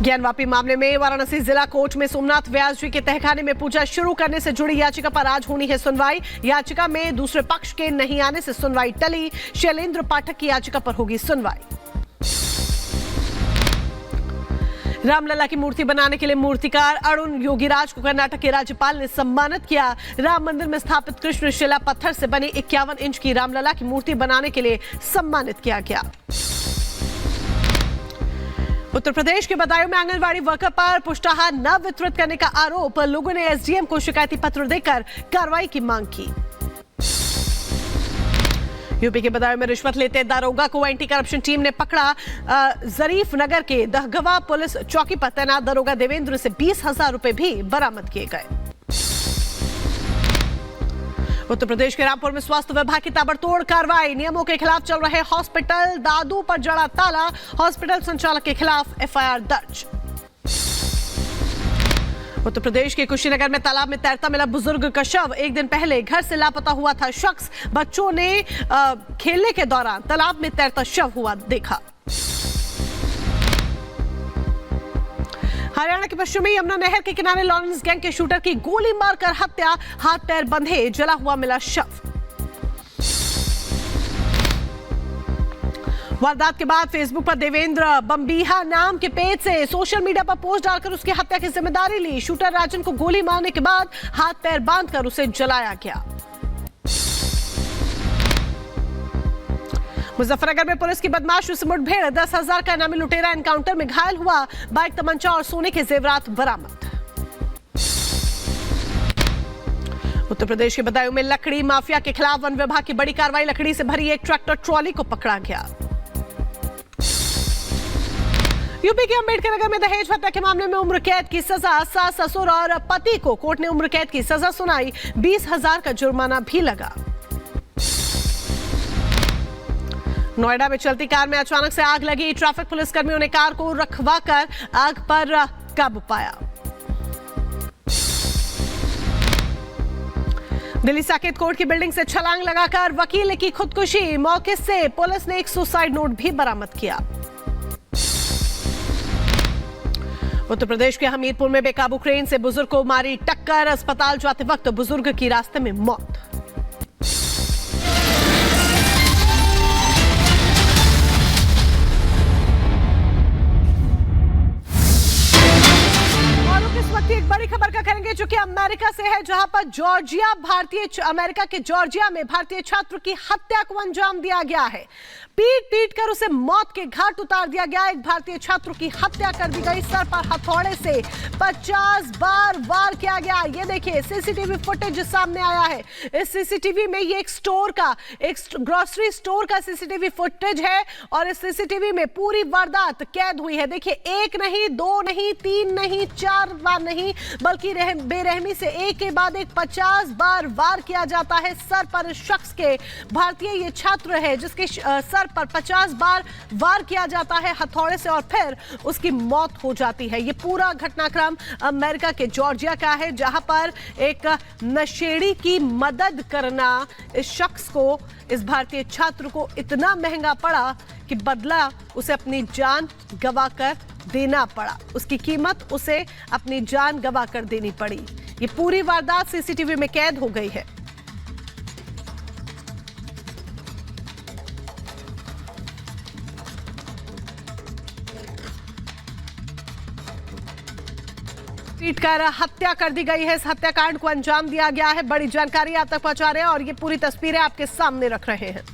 ज्ञानवापी मामले में वाराणसी जिला कोर्ट में सोमनाथ व्यास जी के तहखाने में पूजा शुरू करने से जुड़ी याचिका पर आज होनी है सुनवाई। याचिका में दूसरे पक्ष के नहीं आने से सुनवाई टली। शैलेंद्र पाठक की याचिका पर होगी सुनवाई। रामलला की मूर्ति बनाने के लिए मूर्तिकार अरुण योगीराज को कर्नाटक के राज्यपाल ने सम्मानित किया। राम मंदिर में स्थापित कृष्ण शिला पत्थर से बनी 51 इंच की रामलला की मूर्ति बनाने के लिए सम्मानित किया गया। उत्तर प्रदेश के बदायूं में आंगनवाड़ी वर्कर पर पुष्टाहार न वितरित करने का आरोप। लोगों ने एसडीएम को शिकायती पत्र देकर कार्रवाई की मांग की। यूपी के बदायूं में रिश्वत लेते दारोगा को एंटी करप्शन टीम ने पकड़ा। जरीफ नगर के दहगवा पुलिस चौकी पर तैनात दारोगा देवेंद्र से 20,000 रुपए भी बरामद किए गए। उत्तर प्रदेश के रामपुर में स्वास्थ्य विभाग की ताबड़तोड़ कार्रवाई। नियमों के खिलाफ चल रहे हॉस्पिटल दादू पर जड़ा ताला। हॉस्पिटल संचालक के खिलाफ एफआईआर दर्ज। उत्तर प्रदेश के कुशीनगर में तालाब में तैरता मिला बुजुर्ग का शव। एक दिन पहले घर से लापता हुआ था शख्स। बच्चों ने खेलने के दौरान तालाब में तैरता शव हुआ देखा। हरियाणा के पश्चिमी यमुना नहर के किनारे लॉरेंस गैंग के शूटर की गोली मारकर हत्या। हाथ पैर बंधे जला हुआ मिला शव। वारदात के बाद फेसबुक पर देवेंद्र बम्बीहा नाम के पेज से सोशल मीडिया पर पोस्ट डालकर उसकी हत्या की जिम्मेदारी ली। शूटर राजन को गोली मारने के बाद हाथ पैर बांधकर उसे जलाया गया। मुजफ्फरनगर में पुलिस की बदमाशों से मुठभेड़। 10,000 का इनामी लुटेरा एनकाउंटर में घायल हुआ। बाइक, तमंचा और सोने के जेवरात बरामद। उत्तर प्रदेश के बदायूं में लकड़ी माफिया के खिलाफ वन विभाग की बड़ी कार्रवाई। लकड़ी से भरी एक ट्रैक्टर ट्रॉली को पकड़ा गया। यूपी के अंबेडकर नगर में दहेज हत्या के मामले में उम्र कैद की सजा। सास, ससुर और पति को कोर्ट ने उम्र कैद की सजा सुनाई। 20,000 का जुर्माना भी लगा। नोएडा में चलती कार में अचानक से आग लगी। ट्रैफिक पुलिस कर्मियों ने कार को रखवाकर आग पर काबू पाया। दिल्ली साकेत कोर्ट की बिल्डिंग से छलांग लगाकर वकील ने की खुदकुशी। मौके से पुलिस ने एक सुसाइड नोट भी बरामद किया। उत्तर प्रदेश के हमीरपुर में बेकाबू क्रेन से बुजुर्ग को मारी टक्कर। अस्पताल जाते वक्त बुजुर्ग की रास्ते में मौत। एक बड़ी खबर का करेंगे जो कि अमेरिका से है, जहां पर अमेरिका के जॉर्जिया में भारतीय छात्र की हत्या को अंजाम दिया गया है। पीट पीट कर उसे मौत के घाट उतार दिया गया। एक भारतीय छात्र की हत्या कर दी गई। सर पर हथौड़े से 50 बार वार किया गया। ये देखिए सीसीटीवी फुटेज सामने आया है। इस सीसीटीवी में ये एक ग्रोसरी स्टोर का सीसीटीवी फुटेज है और इस सीसीटीवी में पूरी वारदात कैद हुई है। देखिए, एक नहीं, दो नहीं, तीन नहीं, 4 बार नहीं, बल्कि बेरहमी से एक के बाद एक 50 बार वार किया जाता है सर पर। इस शख्स के, भारतीय ये छात्र है जिसके सर पर 50 बार वार किया जाता है हथौड़े से और फिर उसकी मौत हो जाती है। ये पूरा घटनाक्रम अमेरिका के जॉर्जिया का है, जहां पर एक नशेड़ी की मदद करना इस शख्स को, इस भारतीय छात्र को इतना महंगा पड़ा कि बदला उसे अपनी जान गंवाकर देना पड़ा। उसकी कीमत उसे अपनी जान गंवाकर देनी पड़ी। ये पूरी वारदात सीसीटीवी में कैद हो गई है। पीट कर हत्या कर दी गई है। इस हत्याकांड को अंजाम दिया गया है। बड़ी जानकारी आप तक पहुंचा रहे हैं और ये पूरी तस्वीरें आपके सामने रख रहे हैं।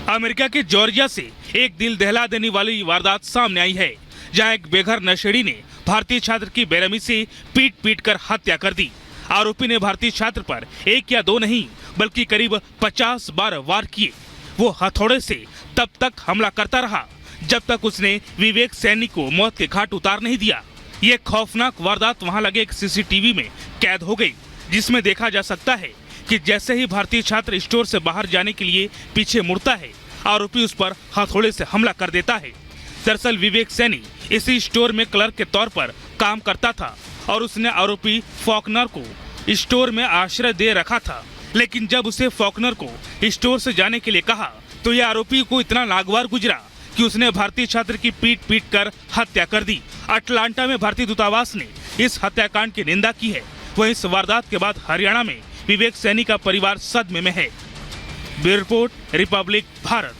अमेरिका के जॉर्जिया से एक दिल दहला देने वाली वारदात सामने आई है, जहां एक बेघर नशेड़ी ने भारतीय छात्र की बेरहमी से पीट पीट कर हत्या कर दी। आरोपी ने भारतीय छात्र पर 1 या 2 नहीं बल्कि करीब 50 बार वार किए। वो हथौड़े से तब तक हमला करता रहा जब तक उसने विवेक सैनी को मौत के घाट उतार नहीं दिया। ये खौफनाक वारदात वहां लगे एक सीसीटीवी में कैद हो गई, जिसमें देखा जा सकता है कि जैसे ही भारतीय छात्र स्टोर से बाहर जाने के लिए पीछे मुड़ता है, आरोपी उस पर हथौड़े से हमला कर देता है। दरअसल विवेक सैनी इसी स्टोर में क्लर्क के तौर पर काम करता था और उसने आरोपी फॉकनर को स्टोर में आश्रय दे रखा था। लेकिन जब उसे फॉकनर को स्टोर से जाने के लिए कहा तो यह आरोपी को इतना नागवार गुजरा कि उसने भारतीय छात्र की पीट पीट कर हत्या कर दी। अटलांटा में भारतीय दूतावास ने इस हत्याकांड की निंदा की है। वहीं इस वारदात के बाद हरियाणा में विवेक सैनी का परिवार सदमे में है। Bureau report, Republic Bharat.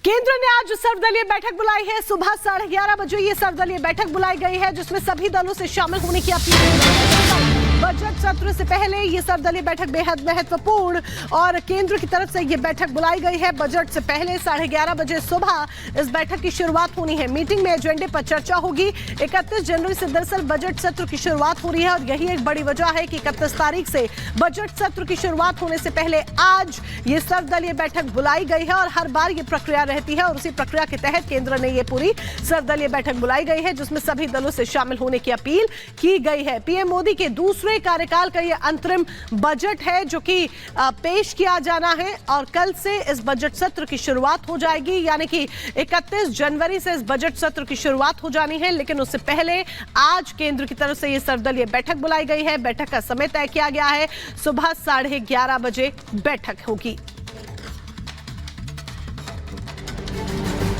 केंद्र ने आज सर्वदलीय बैठक बुलाई है। सुबह 11:30 बजे ये सर्वदलीय बैठक बुलाई गई है, जिसमें सभी दलों से शामिल होने की अपील की गई है। बजट सत्र से पहले ये सर्वदलीय बैठक बेहद महत्वपूर्ण और केंद्र की तरफ से ये बैठक बुलाई गई है। बजट से पहले 11:30 बजे सुबह इस बैठक की शुरुआत होनी है। मीटिंग में एजेंडे पर चर्चा होगी। 31 जनवरी से दरअसल बजट सत्र की शुरुआत हो रही है और यही एक बड़ी वजह है कि 31 तारीख से बजट सत्र की शुरुआत होने से पहले आज ये सर्वदलीय बैठक बुलाई गई है और हर बार ये प्रक्रिया रहती है और उसी प्रक्रिया के तहत केंद्र ने ये पूरी सर्वदलीय बैठक बुलाई गई है, जिसमें सभी दलों से शामिल होने की अपील की गई है। पीएम मोदी के दूसरे कार्यकाल का ये अंतरिम बजट है जो कि पेश किया जाना है और कल से इस बजट सत्र की शुरुआत हो जाएगी, यानी कि 31 जनवरी से इस बजट सत्र की शुरुआत हो जानी है। लेकिन उससे पहले आज केंद्र की तरफ से ये सर्वदलीय बैठक बुलाई गई है। बैठक का समय तय किया गया है, सुबह 11:30 बजे बैठक होगी।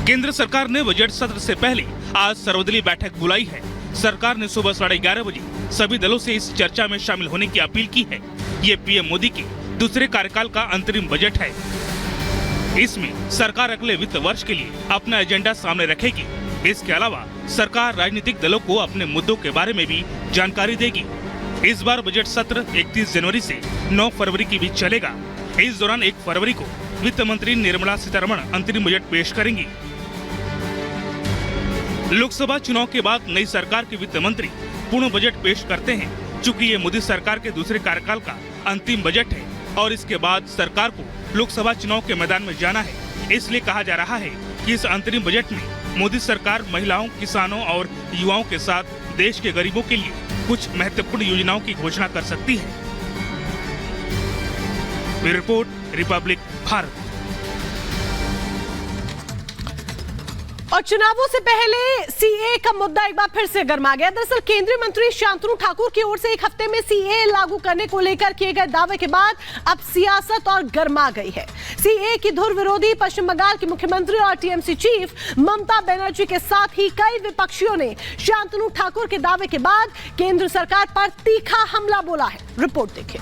केंद्र सरकार ने बजट सत्र से पहले आज सर्वदलीय बैठक बुलाई है। सरकार ने सुबह 11:30 बजे सभी दलों से इस चर्चा में शामिल होने की अपील की है। ये पीएम मोदी के दूसरे कार्यकाल का अंतरिम बजट है। इसमें सरकार अगले वित्त वर्ष के लिए अपना एजेंडा सामने रखेगी। इसके अलावा सरकार राजनीतिक दलों को अपने मुद्दों के बारे में भी जानकारी देगी। इस बार बजट सत्र 31 जनवरी से 9 फरवरी के बीच चलेगा। इस दौरान 1 फरवरी को वित्त मंत्री निर्मला सीतारमण अंतरिम बजट पेश करेंगी। लोकसभा चुनाव के बाद नई सरकार के वित्त मंत्री पूर्ण बजट पेश करते हैं। चूंकि ये मोदी सरकार के दूसरे कार्यकाल का अंतिम बजट है और इसके बाद सरकार को लोकसभा चुनाव के मैदान में जाना है, इसलिए कहा जा रहा है कि इस अंतरिम बजट में मोदी सरकार महिलाओं, किसानों और युवाओं के साथ देश के गरीबों के लिए कुछ महत्वपूर्ण योजनाओं की घोषणा कर सकती है। Bureau report, Republic Bharat. और चुनावों से पहले सीए का मुद्दा एक बार फिर से गर्मा गया। दरअसल केंद्रीय मंत्री शांतनु ठाकुर की ओर से एक हफ्ते में सीए लागू करने को लेकर किए गए दावे के बाद अब सियासत और गर्मा गई है। सीए की धुर विरोधी पश्चिम बंगाल की मुख्यमंत्री और टीएमसी चीफ ममता बनर्जी के साथ ही कई विपक्षियों ने शांतनु ठाकुर के दावे के बाद केंद्र सरकार पर तीखा हमला बोला है। रिपोर्ट देखिए।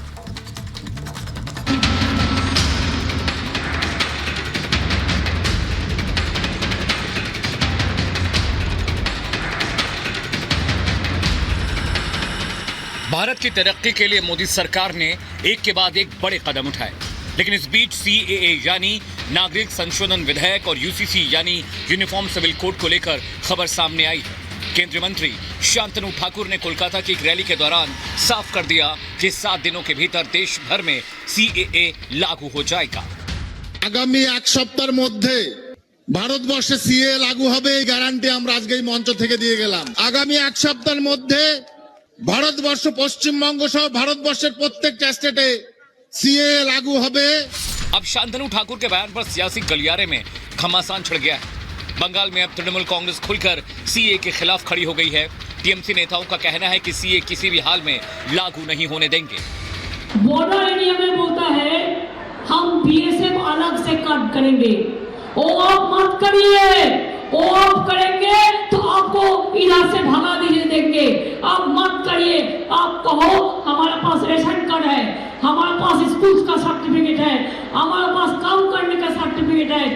भारत की तरक्की के लिए मोदी सरकार ने एक के बाद एक बड़े कदम उठाए, लेकिन इस बीच सीएए यानी नागरिक संशोधन विधेयक और यूसीसी यानी यूनिफॉर्म सिविल कोड को लेकर खबर सामने आई है। केंद्रीय मंत्री शांतनु ठाकुर ने कोलकाता की एक रैली के दौरान साफ कर दिया कि 7 दिनों के भीतर देश भर में सीएए लागू हो जाएगा। आगामी 1 सप्ताहेर मध्य भारतवर्षे सीएए लागू होबे, ग्यारंटी আমরা আজকেই মঞ্চ থেকে দিয়ে গেলাম। आगामी 1 सप्ताहेर मध्य भारतवर्ष पश्चिमबंग सह भारतवर्षेर प्रत्येकटा स्टेटे सीएए लागू होबे। अब शांतनु ठाकुर के बयान पर सियासी गलियारे में घमासान छिड़ गया है। बंगाल में अब तृणमूल कांग्रेस खुलकर सीए के खिलाफ खड़ी हो गई है। टीएमसी नेताओं का कहना है कि सीए किसी भी हाल में लागू नहीं होने देंगे। बॉर्डर एरिया में बोलता है हम बीएसएफ अलग से कट करेंगे, वो आप मत करिए, वो आप करेंगे तो आपको इधर से भगा दीजिए देंगे। आप मत करिए, आप कहो हमारे पास रेशन कार्ड है, हमारे पास स्कूल का सर्टिफिकेट है, हमारे पास काम करने का सर्टिफिकेट है।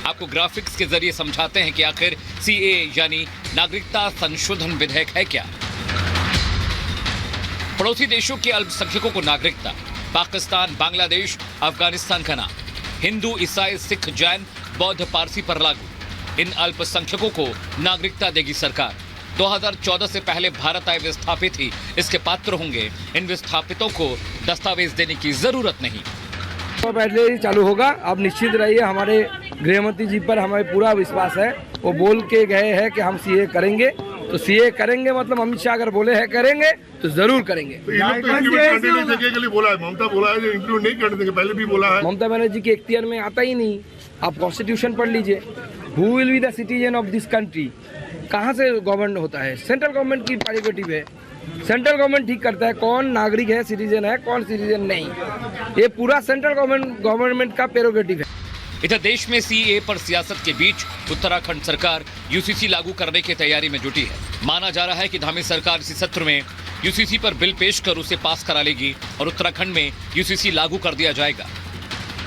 आपको ग्राफिक्स के जरिए समझाते हैं कि आखिर सीए यानी नागरिकता संशोधन विधेयक है क्या। पड़ोसी देशों के अल्पसंख्यकों को नागरिकता, पाकिस्तान, बांग्लादेश, अफगानिस्तान का नाम, हिंदू, ईसाई, सिख, जैन, बौद्ध, पारसी पर लागू। इन अल्पसंख्यकों को नागरिकता देगी सरकार। 2014 से पहले भारत आए विस्थापित ही इसके पात्र होंगे। इन विस्थापितों को दस्तावेज देने की जरूरत नहीं। तो पहले ही चालू होगा। अब निश्चित रहिए, हमारे गृहमंत्री जी पर हमें पूरा विश्वास है। वो बोल के गए हैं कि हम सीए करेंगे, तो सीए करेंगे मतलब अमित शाह अगर बोले हैं करेंगे तो जरूर करेंगे। ममता बनर्जी के इख्तियार में आता ही नहीं। आप कॉन्स्टिट्यूशन पढ़ लीजिए, who will be the citizen of this country, कहाँ से गवर्नमेंट होता है, सेंट्रल गवर्नमेंट की प्रेरोगेटिव है। सेंट्रल गवर्नमेंट ठीक करता है कौन नागरिक है, सिटीजन है, कौन सिटीजन नहीं। ये पूरा सेंट्रल गवर्नमेंट का प्रेरोगेटिव है। इधर देश में सीए पर सियासत के बीच उत्तराखंड सरकार यूसीसी लागू करने की तैयारी में जुटी है। माना जा रहा है कि धामी सरकार इसी सत्र में यूसीसी पर बिल पेश कर उसे पास करा लेगी और उत्तराखंड में यूसीसी लागू कर दिया जाएगा।